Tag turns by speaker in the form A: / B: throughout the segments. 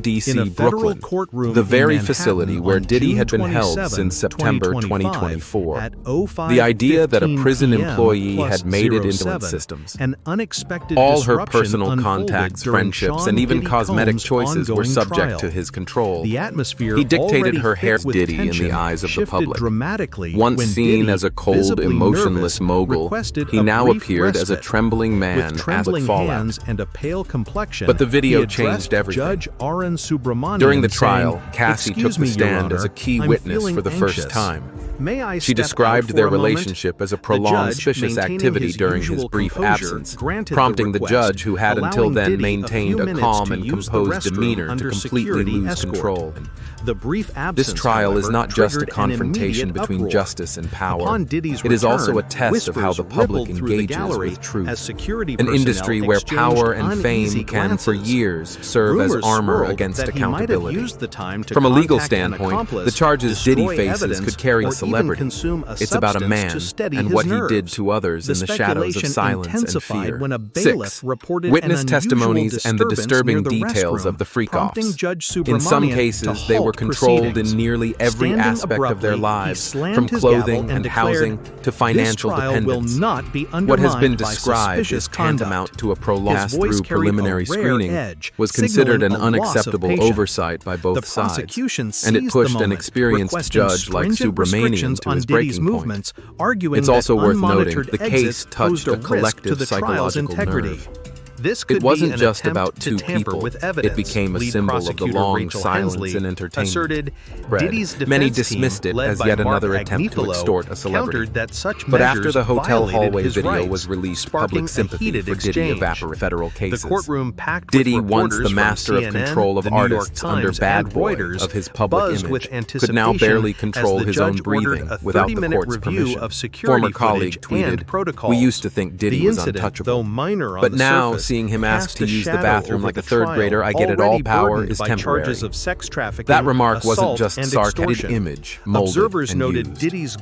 A: D.C., Brooklyn, the very facility where Diddy had been held since September 2024. The idea that a prison employee had made it into its systems. All her personal contacts, friendships, and even cosmetic choices were subject to his control. He dictated her hair. Diddy in the eyes of the public. Once seen as a cold, emotionless mogul, he now appeared as a trembling man as a fallout. But the video changed everything. During the trial, Cassie took the stand as a key witness for the first time. She described their relationship as a prolonged suspicious activity during his brief absence, prompting the judge, who had until then maintained a calm and composed demeanor, to completely lose control. This trial is not just a confrontation between justice and power. It is also a test of how the public engages with truth. An industry where power and fame can, for years, serve as armor against accountability. From a legal standpoint, the charges Diddy faces could carry celebrity. It's about a man and what he did to others in the shadows of silence and fear. 6. Witness testimonies and the disturbing details of the freak-offs. In some cases, they were controlled in nearly every aspect of their lives, from clothing and housing to financial dependence. What has been described as tantamount to a prolonged through preliminary screening was considered an unacceptable oversight by both sides, and it pushed an experienced judge like Subramanian to his breaking point. It's also worth noting the case touched a collective psychological nerve. It wasn't just about two people, it became a symbol of the long silence in entertainment. Many dismissed it as yet another attempt to extort a celebrity. But after the hotel hallway video was released, public sympathy for Diddy evaporated. Federal cases. Diddy, once the master of control of artists under bad boy of his public image, could now barely control his own breathing without the court's permission. Former colleague tweeted, "We used to think Diddy was untouchable, but now, seeing him asked to use the bathroom like a third grader, I get it, all power is temporary." That remark wasn't just sarcastic image, molded and used.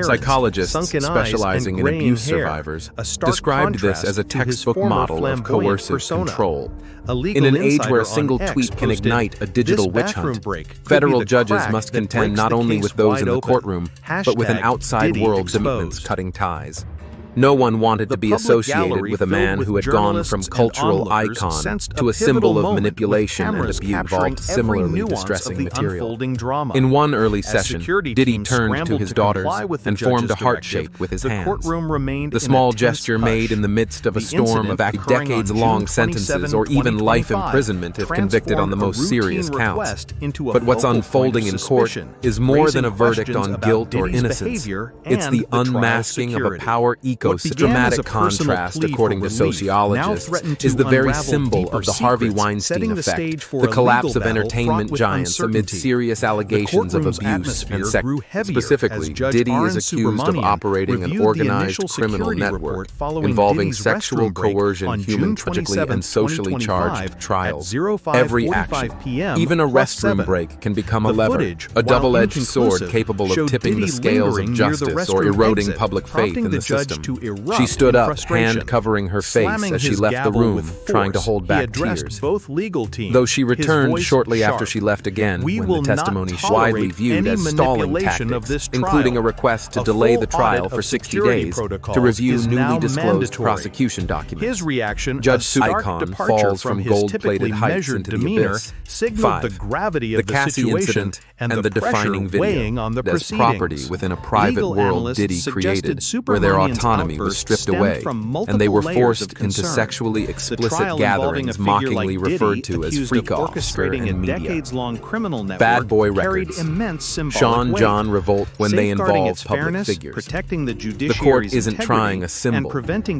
A: Psychologists specializing in abuse survivors described this as a textbook model of coercive control. In an age where a single tweet can ignite a digital witch hunt, federal judges must contend not only with those in the courtroom, but with an outside world that cutting ties. No one wanted to be associated with a man who had gone from cultural icon to a symbol of manipulation and abuse, involved similarly distressing material. In one early session, Diddy turned to his daughters and formed a heart shape with his hands. The small gesture made in the midst of a storm of decades-long sentences or even life imprisonment if convicted on the most serious counts. But what's unfolding in court is more than a verdict on guilt or innocence. It's the unmasking of a power ecosystem. Dramatic contrast, according to sociologists, is the very symbol of the Harvey Weinstein effect, the collapse of entertainment giants amid serious allegations of abuse and sex. Specifically, Diddy is accused of operating an organized criminal network involving sexual coercion, human tragically and socially charged trials. Every action, even a restroom break, can become a lever, a double-edged sword capable of tipping the scales of justice or eroding public faith in the system. She stood up, hand covering her face as she left the room, trying to hold back tears. Though she returned shortly after she left again, when the testimony widely viewed as stalling tactics, including a request to delay the trial for 60 days to review newly disclosed prosecution documents. Judge Icon falls from gold-plated heights into the abyss. 5. The Cassie incident and the defining video as property within a private world Diddy created, where their autonomy was stripped away, and they were forced into sexually explicit gatherings mockingly referred to as freak-offs in media. Bad boy records. Sean John revolt when they involve public figures. The court isn't trying a symbol,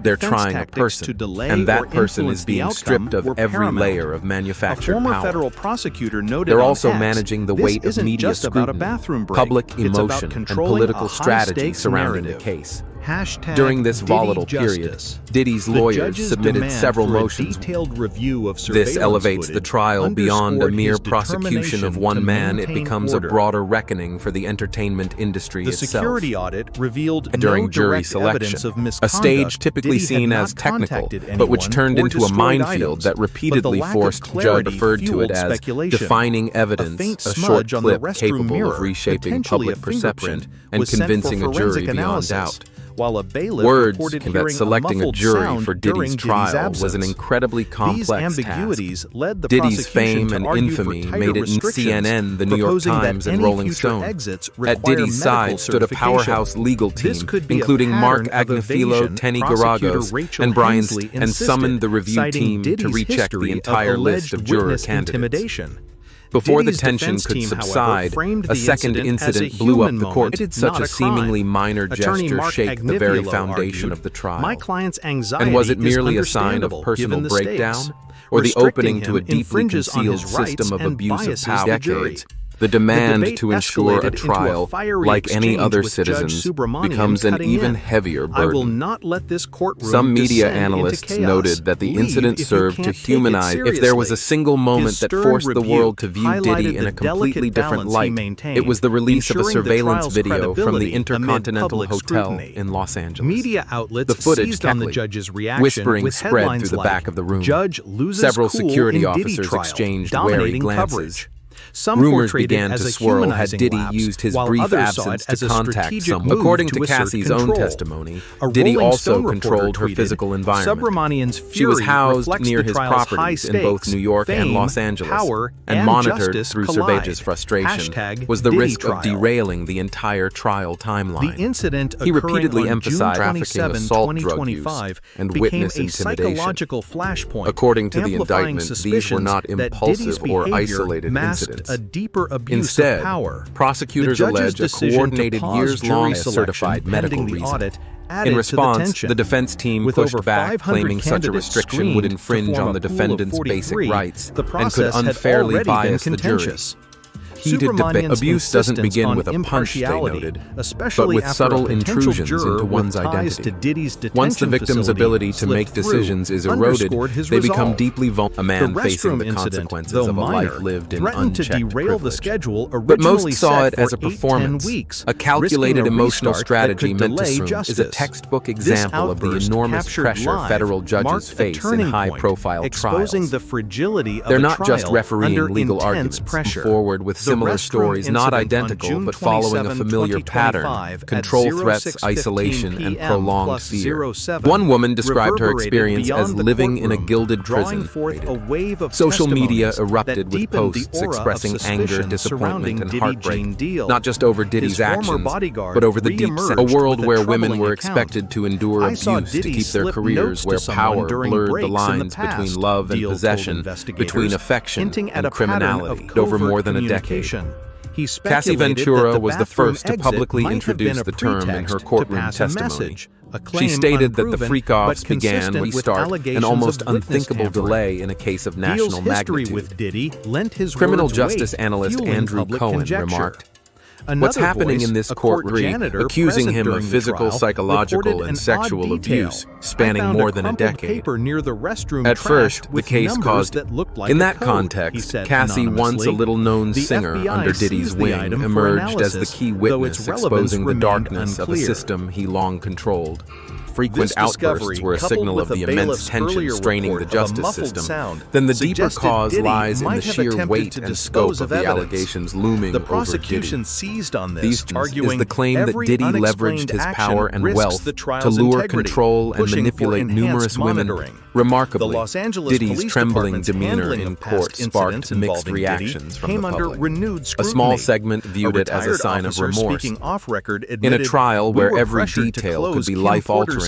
A: they're trying a person, and that person is being stripped of every layer of manufactured power. They're also managing the weight of media scrutiny, public emotion, and political strategy surrounding the case. During this volatile period, Diddy's lawyers submitted several motions. This elevates the trial beyond a mere prosecution of one man. It becomes a broader reckoning for the entertainment industry itself.
B: The security audit revealed
A: During jury selection, a stage typically seen as technical, but which turned into a minefield that repeatedly forced judges referred to it as defining evidence, a short clip capable of reshaping public perception and convincing a jury beyond doubt.
B: While a bailiff
A: Words
B: reported
A: that selecting a jury for Diddy's trial was an incredibly complex
B: task. Led the
A: Diddy's fame and infamy made it in CNN, the New York Times, and Rolling Stone. At Diddy's side stood a powerhouse legal team, including Mark Agnifilo, Tenny Garagos, and Brian, and summoned the review team to recheck the entire list of juror candidates. Before the tension could subside, a second incident blew up the court. Did such a seemingly minor gesture shake the very foundation of the trial? And was it merely a sign of personal breakdown, or the opening to a deeply concealed system of abuse of power? Decades, the demand to ensure a trial, like any other citizens, becomes an even heavier burden. Some media analysts noted that the incident served to humanize. If there was a single moment that forced the world to view Diddy in a completely different light, it was the release of a surveillance video from the Intercontinental Hotel in Los Angeles.
B: Media outlets
A: the footage
B: seized on the judge's reaction,
A: whispering spread through the back of the room. Several security officers exchanged wary glances. Rumors began to swirl had Diddy used his brief absence to contact someone. According to Cassie's own testimony, Diddy also controlled her physical environment. She was housed near his properties in both New York and Los Angeles, and monitored through Surveillance frustration was the risk of derailing the entire trial timeline. He repeatedly emphasized trafficking, assault, drug use, and witness intimidation. According to the indictment, these were not impulsive or isolated incidents. Instead, prosecutors allege a coordinated years-long certified medical reason. In response, the defense team pushed back, claiming such a restriction would infringe on the defendant's basic rights and could unfairly bias the jury. Heated debate. Abuse doesn't begin with a punch, they noted, but with subtle intrusions into one's identity. Once the victim's ability to make decisions is eroded, they become deeply vulnerable. A man facing the consequences of a life lived in unchecked privilege. But most saw it as a performance, a calculated emotional strategy meant to serve is a textbook example of the enormous pressure federal judges face in high-profile trials. They're not just refereeing legal arguments, forward with similar stories not identical but following a familiar pattern: control threats, isolation, and prolonged fear. One woman described her experience as living in a gilded prison. Social media erupted with posts expressing anger, disappointment, and heartbreak, not just over Diddy's actions, but over the deep sense. A world where women were expected to endure abuse to keep their careers, where power blurred the lines between love and possession, between affection and criminality, over more than a decade. Cassie Ventura was the first to publicly introduce the term in her courtroom testimony. She stated that the freak-offs began when we start an almost unthinkable delay in a case of national magnitude. Criminal justice analyst Andrew Cohen remarked, "What's happening in this courtroom, accusing him of physical, psychological, and sexual abuse, spanning more than a decade. At first, the case caused... In that context, Cassie, once a little-known singer under Diddy's wing, emerged as the key witness exposing the darkness of a system he long controlled. Frequent outbursts were a signal of the immense tension straining the justice system. Then the deeper cause lies in the sheer weight and scope of the allegations looming over Diddy. These is the claim that Diddy leveraged his power and wealth to lure, control, and manipulate numerous women. Remarkably, Diddy's trembling demeanor in court sparked mixed reactions from the public. A small segment viewed it as a sign of remorse. In a trial where every detail could be life-altering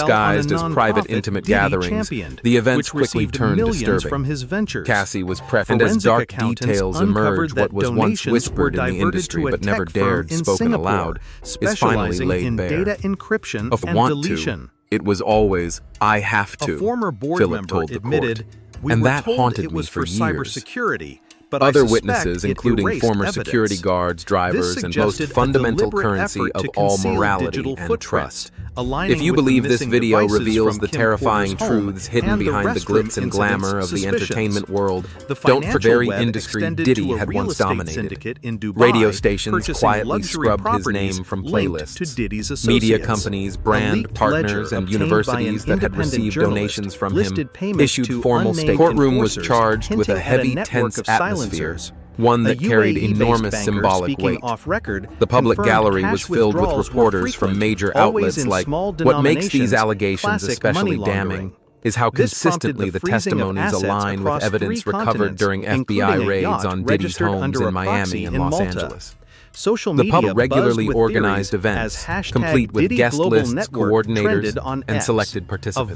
A: disguised as private
B: nonprofit
A: intimate
B: Diddy
A: gatherings,
B: championed,
A: the events
B: which
A: quickly
B: received
A: turned
B: millions
A: disturbing.
B: from his ventures.
A: Cassie was and as
B: Forensic
A: dark
B: accountants
A: details emerged,
B: uncovered that
A: what was once
B: donations
A: whispered
B: were
A: in the
B: diverted
A: industry
B: to a
A: but never
B: tech firm
A: dared
B: in
A: spoken
B: Singapore,
A: aloud is finally
B: specializing
A: laid
B: in
A: bare.
B: data encryption
A: Of
B: and
A: want
B: deletion.
A: to, it was always, I have to,
B: A former board
A: Philip
B: member
A: told the
B: admitted,
A: court.
B: "We
A: And
B: were
A: that
B: told
A: haunted
B: it
A: me
B: was
A: for
B: for
A: years.
B: cybersecurity, but
A: Other
B: I suspect
A: witnesses,
B: it
A: including
B: erased
A: former
B: evidence."
A: security guards, drivers,
B: This
A: and most
B: suggested a
A: fundamental
B: deliberate
A: currency
B: effort
A: of
B: to
A: all
B: conceal
A: morality
B: digital
A: and
B: footprints,
A: trust, If you believe this video reveals the terrifying truths hidden behind the glitz and glamour of the entertainment world, don't forget the very industry Diddy had once dominated. Radio stations quietly scrubbed his name from playlists. Media companies, brand partners, and universities that had received donations from him issued formal statements. Courtroom was charged with a heavy, tense atmosphere, one that carried enormous symbolic weight. The public gallery was filled with reporters from major outlets like, what makes these allegations especially damning is how consistently the testimonies align with evidence recovered during FBI raids on Diddy's homes in Miami and Los Angeles. The pub regularly organized events, complete with guest lists, coordinators, and selected participants.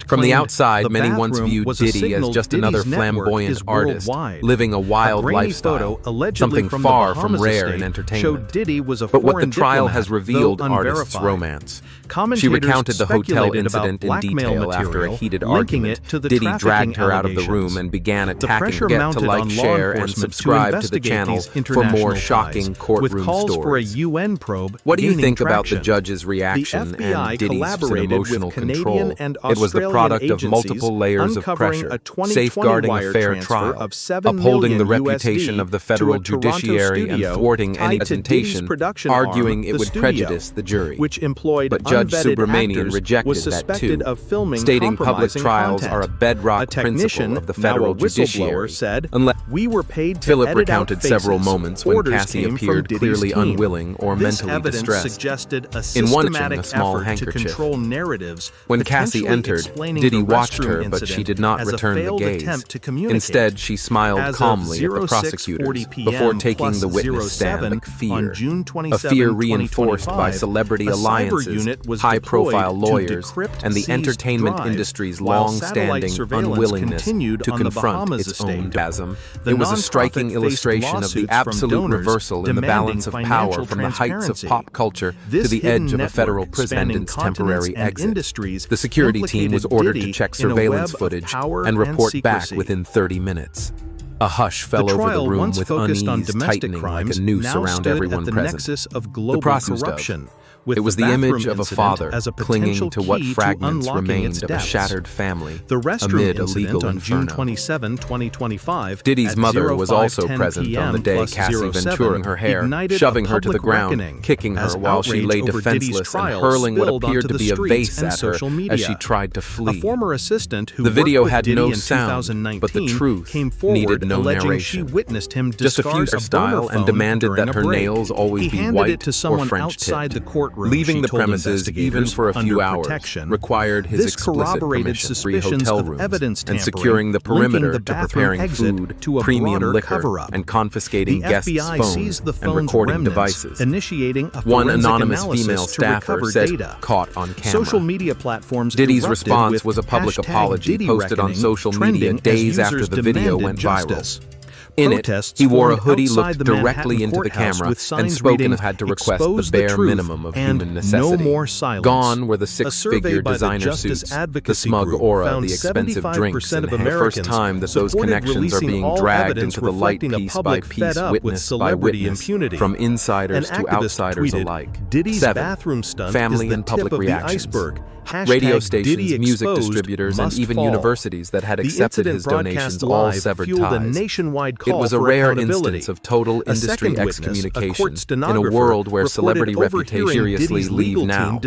A: From the outside, many once viewed Diddy as just another flamboyant artist, living a wild lifestyle, something far from rare in entertainment. But what the trial has revealed artist's romance. She recounted the hotel incident in detail after a heated argument. Diddy dragged her out of the room and began attacking. Get to like, share, and subscribe to the channel for more shocking courtroom stories. What do you think about the judge's reaction and Diddy's emotional control? It was the product of multiple layers of pressure, safeguarding a fair trial, upholding the reputation of the federal judiciary and thwarting any temptation, arguing it would prejudice the jury. But Judge Subramanian rejected that too, stating public trials are a bedrock principle of the federal judiciary. Philip recounted several moments when Cassie appeared clearly unwilling or mentally distressed, in one touching a small handkerchief. When Cassie entered, Diddy watched her, but she did not return the gaze. Instead, she smiled calmly at the prosecutors before taking the witness stand. A fear reinforced by celebrity alliances, high-profile lawyers, and the entertainment industry's long-standing unwillingness to confront its own chasm. It was a striking illustration of the absolute reversal in the balance of power from the heights of pop culture to the edge of a federal prison's temporary exit. The security team was ordered to check surveillance footage and report back within 30 minutes. A hush fell over the room with unease tightening like a noose around everyone present. The process of it was the image of a father clinging to what fragments remained of a shattered family amid a legal inferno. Diddy's mother was also present on the day Cassie Venturing her hair, shoving her to the ground, kicking her while she lay defenseless and hurling what appeared to be a vase at her as she tried to flee. The video had no sound, but the truth needed no narration. Just a few style and demanded that her nails always be white or French tipped. Leaving the premises even for a few hours required his explicit permission to free hotel rooms and securing the perimeter to preparing food, premium liquor, and confiscating guests' phones and recording devices. One anonymous female staffer said, caught on camera. Diddy's response was a public apology posted on social media days after the video went viral. In it, he wore a hoodie, looked directly into the camera, and spoke and had to request the bare minimum of human necessity. Gone were the six-figure designer suits, the smug aura, the expensive drinks, and the first time that those connections are being dragged into the light piece by piece, witness by witness, from insiders to outsiders alike. 7. Family and public reactions. Radio stations, music distributors, and even universities that had accepted his donations all severed ties. It was a rare instance of total industry excommunication in a world where celebrity reputations seriously leave now.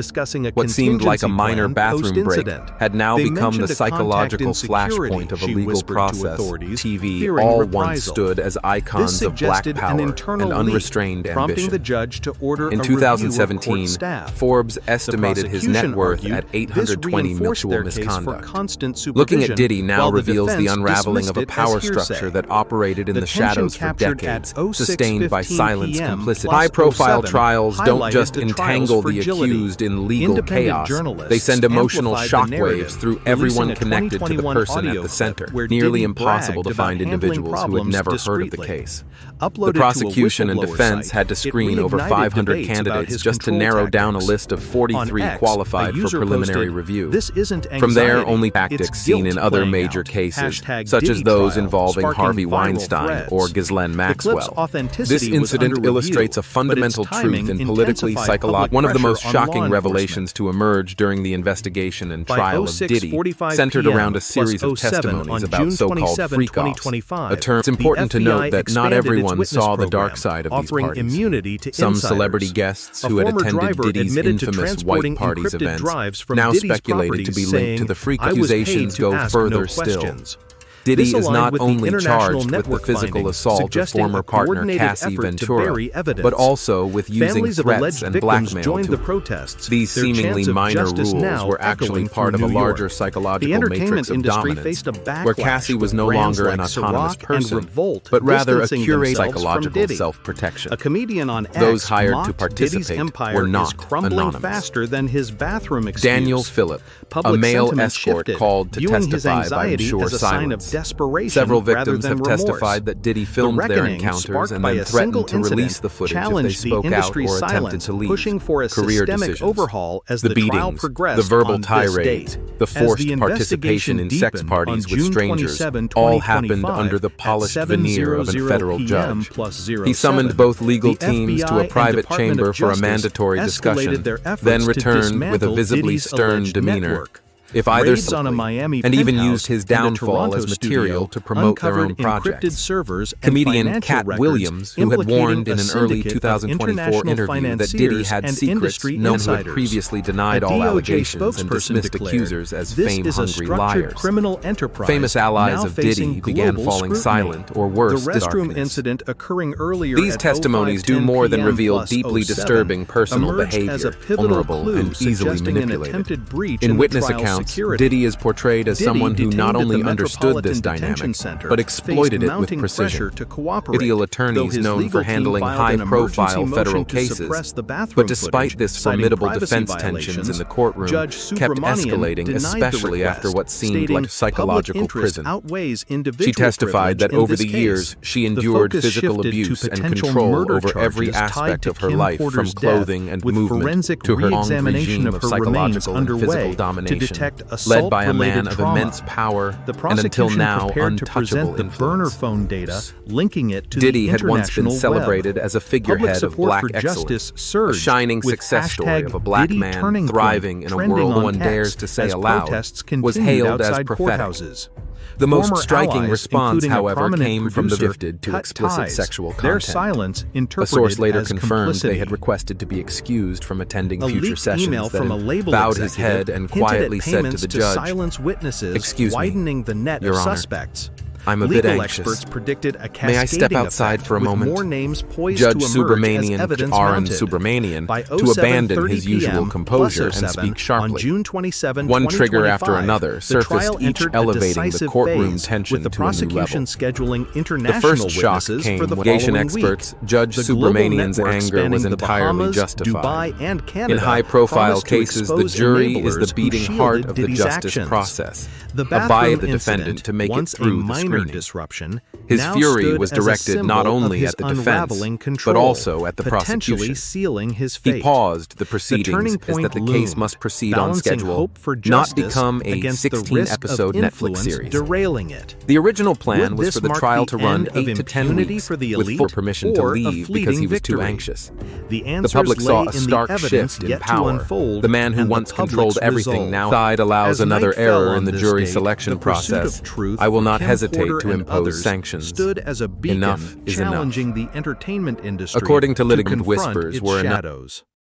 A: What seemed like a minor bathroom break had now become the psychological flashpoint of a legal process. TV all once stood as icons of black power and unrestrained ambition. In 2017, Forbes estimated his net worth at $820 mutual misconduct. Looking at Diddy now reveals the unraveling of a power structure that operated in the shadows for decades, sustained by silence complicity. High-profile trials don't just entangle the accused in legal chaos, they send emotional shockwaves through everyone connected to the person at the center. Nearly impossible to find individuals who had never heard of the case. The prosecution and defense had to screen over 500 candidates just to narrow down a list of 43 qualified for preliminary preliminary review.
B: "This isn't anxiety,
A: From there, only
B: it's
A: tactics seen
B: guilt
A: in other
B: playing
A: major
B: out.
A: cases,
B: Hashtag
A: such as
B: Diddy
A: those
B: trial,
A: involving
B: sparking
A: Harvey
B: viral
A: Weinstein
B: threads.
A: or Ghislaine
B: The clip's
A: Maxwell.
B: authenticity
A: This
B: was
A: incident
B: under
A: illustrates a
B: review,
A: fundamental
B: but its timing
A: truth in politically
B: intensified
A: psychological.
B: public
A: One of the
B: pressure
A: most
B: on
A: shocking
B: law
A: revelations to emerge during the investigation and
B: By
A: trial of Diddy
B: 06:45
A: centered
B: p.m.
A: around a series of
B: plus 07
A: testimonies
B: on
A: about
B: June
A: so-called
B: 27,
A: freak-offs.
B: 2025,
A: A term. It's important to
B: the
A: note
B: FBI
A: that not
B: expanded
A: everyone
B: its
A: saw the
B: witness
A: dark
B: program,
A: side of these
B: offering
A: parties.
B: immunity to
A: Some
B: insiders.
A: celebrity guests
B: A
A: who had
B: former
A: attended
B: driver
A: Diddy's
B: admitted to
A: infamous
B: transporting
A: white parties
B: encrypted
A: events
B: drives from
A: now
B: Diddy's
A: speculated to be
B: properties,
A: linked to
B: saying,
A: the freak
B: "I was paid
A: accusations
B: to
A: go
B: ask
A: further
B: no
A: still.
B: questions."
A: Diddy
B: This
A: is
B: aligned
A: not
B: with the
A: only
B: international
A: charged with the
B: network
A: physical
B: findings,
A: assault of
B: suggesting
A: former
B: a
A: partner
B: coordinated
A: Cassie
B: effort to
A: Ventura,
B: bury evidence.
A: but also with using
B: Families of
A: threats
B: alleged
A: and
B: victims
A: blackmail
B: joined
A: to
B: the protests.
A: These
B: their
A: seemingly
B: chants of
A: minor
B: justice
A: rules
B: now
A: were actually
B: echoing
A: part of
B: through
A: a
B: New
A: larger
B: York.
A: psychological
B: The entertainment
A: matrix of
B: industry
A: dominance,
B: faced a backlash
A: where Cassie was no
B: with
A: longer an
B: brands like
A: autonomous
B: Ciroc
A: person,
B: and Revolt,
A: but rather a
B: distancing
A: curated
B: themselves from
A: psychological
B: Diddy.
A: self-protection.
B: A comedian on X
A: Those hired to
B: mocked
A: participate
B: Diddy's empire
A: were not
B: is crumbling
A: anonymous.
B: faster than his bathroom excuse.
A: Daniel Phillip, a
B: Public
A: male
B: sentiment
A: escort
B: shifted,
A: called to
B: viewing his
A: testify by
B: anxiety
A: ensure
B: as a sign of
A: silence.
B: desperation
A: Several
B: rather
A: victims
B: than
A: have
B: remorse.
A: testified that Diddy filmed
B: The
A: their
B: reckoning,
A: encounters
B: sparked
A: and
B: by
A: then
B: a single
A: threatened to release
B: incident,
A: the footage if they
B: challenged the
A: spoke out
B: industry's
A: or attempted
B: silence,
A: to leave.
B: pushing for a
A: Career
B: systemic
A: decisions,
B: overhaul as
A: the
B: the trial
A: beatings,
B: progressed
A: the verbal
B: on this
A: tirades,
B: date.
A: the
B: As
A: forced
B: the
A: participation
B: investigation
A: in sex
B: deepened
A: parties
B: on
A: with
B: June
A: strangers,
B: 27,
A: all happened
B: 2025
A: under the
B: at
A: polished veneer of a
B: 7:00
A: federal
B: p.m.
A: judge.
B: plus
A: He
B: 07,
A: summoned both legal
B: the
A: teams to
B: FBI
A: a
B: and
A: private
B: Department
A: chamber
B: of
A: for a
B: Justice
A: mandatory discussion,
B: escalated their efforts
A: then
B: to
A: returned with a
B: dismantle
A: visibly
B: Diddy's
A: stern
B: alleged
A: demeanor.
B: network.
A: If either
B: Raids on a Miami
A: and even
B: penthouse
A: used his
B: and a
A: downfall
B: Toronto
A: as material
B: studio
A: to promote their own
B: uncovered encrypted
A: projects.
B: servers and
A: Comedian
B: financial
A: Cat
B: records
A: Williams, who had
B: implicating
A: warned in
B: a
A: an early
B: syndicate of
A: 2024
B: international
A: interview that Diddy
B: financiers
A: had
B: and
A: secrets,
B: industry
A: known who had
B: insiders.
A: previously denied
B: A
A: all
B: DOJ
A: allegations and
B: spokesperson
A: dismissed
B: declared,
A: accusers as
B: "This is a
A: fame-hungry
B: structured
A: liars.
B: criminal enterprise
A: Famous allies
B: now
A: of Diddy
B: facing
A: began
B: global
A: falling
B: scrutiny."
A: silent or worse,
B: The restroom
A: darkness.
B: incident occurring earlier
A: These
B: at
A: testimonies do
B: 05:10
A: more than
B: p.m.
A: reveal
B: plus
A: deeply
B: 07
A: disturbing personal
B: emerged
A: behavior,
B: as a pivotal
A: vulnerable
B: clue
A: and easily
B: suggesting an
A: manipulated.
B: attempted breach
A: In
B: the
A: witness
B: trial's
A: accounts,
B: security.
A: Diddy is portrayed as
B: Diddy,
A: someone who not
B: detained at
A: only
B: the
A: understood this
B: Metropolitan Detention
A: dynamic,
B: Center,
A: but exploited
B: faced
A: it with
B: mounting
A: precision.
B: pressure to cooperate,
A: Ideal
B: though
A: attorneys
B: his
A: known
B: legal
A: for
B: team
A: handling
B: filed an
A: high-profile
B: emergency
A: federal
B: motion to suppress
A: cases,
B: the bathroom
A: but despite
B: footage,
A: this
B: citing
A: formidable
B: privacy
A: defense tensions in
B: violations,
A: the courtroom
B: Judge
A: kept
B: Subramanian
A: escalating,
B: denied
A: especially
B: the
A: after
B: request,
A: what seemed
B: stating,
A: like psychological
B: "Public interest
A: prison.
B: outweighs individual
A: She testified that
B: privilege in
A: over
B: this
A: the years,
B: case.
A: she
B: The
A: endured
B: focus
A: physical
B: shifted to
A: abuse and
B: potential
A: control
B: murder
A: over every
B: charges tied
A: aspect
B: to
A: of her
B: Kim
A: life, from
B: Porter's
A: clothing
B: death,
A: and
B: with
A: movement
B: forensic
A: to her long
B: re-examination
A: regime
B: of
A: of
B: her remains
A: psychological and
B: underway
A: physical
B: to
A: domination,
B: detect
A: led by a man
B: assault-related
A: of
B: trauma.
A: immense power
B: The
A: and until
B: prosecution
A: now
B: prepared to
A: untouchable
B: present the burner
A: influence.
B: phone data, linking it to
A: Diddy
B: the
A: had once been
B: international
A: celebrated
B: web.
A: as a
B: Public
A: figurehead of
B: support
A: black
B: for
A: excellence,
B: justice
A: a
B: surged,
A: shining
B: with
A: success story of a black
B: Diddy
A: man
B: turning point
A: thriving in a
B: trending
A: world
B: on
A: no one
B: X
A: dares to say
B: as
A: aloud,
B: protests
A: was
B: continued
A: hailed as
B: outside
A: prophetic.
B: courthouses.
A: The most
B: Former
A: striking
B: allies,
A: response,
B: including a
A: however,
B: prominent
A: came from the
B: producer,
A: gifted to
B: cut
A: explicit
B: ties.
A: sexual
B: Their
A: content.
B: silence
A: A
B: interpreted
A: source later
B: as
A: confirmed
B: complicity.
A: they had requested to be excused from attending
B: A
A: future
B: leaked
A: sessions
B: email
A: that
B: from a
A: had
B: label
A: bowed his
B: executive
A: head and
B: hinted at
A: quietly said to
B: payments
A: the judge,
B: silence witnesses,
A: "Excuse me,
B: widening the net
A: Your
B: of
A: Honor.
B: suspects.
A: I'm a bit
B: Legal
A: anxious.
B: experts predicted a
A: May I step
B: cascading
A: outside
B: effect,
A: for a
B: with
A: moment?"
B: more names poised
A: Judge
B: to emerge as
A: Subramanian
B: evidence
A: R.
B: mounted.
A: Subramanian
B: By
A: to abandon
B: 07:30
A: his usual
B: p.m.
A: composure
B: plus
A: and
B: 07
A: speak sharply.
B: On June 27,
A: One trigger after
B: 2025,
A: another
B: the
A: surfaced,
B: trial
A: each
B: entered a
A: elevating the
B: decisive
A: courtroom
B: phase,
A: tension
B: with the
A: to a new
B: prosecution
A: level.
B: scheduling
A: The
B: international
A: first shock
B: witnesses
A: came
B: for the
A: when Asian
B: following
A: experts,
B: week.
A: Judge
B: The global
A: Subramanian's
B: network
A: anger was
B: spanning the
A: entirely
B: Bahamas,
A: justified.
B: Dubai, and Canada
A: In high-profile
B: promised to
A: cases, the
B: expose
A: jury is
B: enablers
A: the
B: who
A: beating
B: shielded
A: heart of the
B: Diddy's
A: justice
B: actions.
A: process,
B: The
A: a vie
B: bathroom
A: of the defendant
B: incident,
A: to make it
B: once
A: through
B: a
A: the
B: minor
A: screening.
B: disruption,
A: His
B: now
A: fury
B: stood
A: was
B: as a
A: directed not
B: symbol of
A: only
B: his
A: at the defense,
B: unraveling
A: but
B: control,
A: also at the
B: potentially
A: prosecution.
B: sealing his fate.
A: He paused the
B: The
A: proceedings
B: turning
A: as
B: point
A: that the case
B: loomed,
A: must proceed on
B: balancing
A: schedule,
B: hope for
A: not
B: justice
A: become a
B: against the risk of
A: 16-episode Netflix
B: influence
A: series.
B: derailing it.
A: The original plan
B: Would
A: was
B: this
A: for the
B: mark
A: trial
B: the
A: to run
B: end of
A: 8 to 10
B: impunity
A: weeks,
B: for the
A: with
B: elite,
A: full permission to
B: or a
A: leave because he
B: fleeting
A: was too
B: victory?
A: anxious.
B: The
A: The
B: answers
A: public saw
B: lay
A: a
B: in
A: stark
B: the evidence
A: shift in
B: yet to
A: power.
B: unfold,
A: The man who
B: and the
A: once controlled
B: public's
A: everything
B: resolve.
A: now side allows
B: As
A: another
B: night fell
A: error
B: on
A: in the
B: this
A: jury
B: date,
A: selection
B: the pursuit of
A: process.
B: truth
A: I will
B: for
A: not
B: Kim
A: hesitate
B: Porter
A: to
B: and
A: impose
B: others
A: sanctions.
B: stood as a beacon
A: Enough is enough.
B: challenging the entertainment industry
A: According to
B: to
A: litigant
B: confront
A: whispers,
B: its
A: were enough.
B: shadows.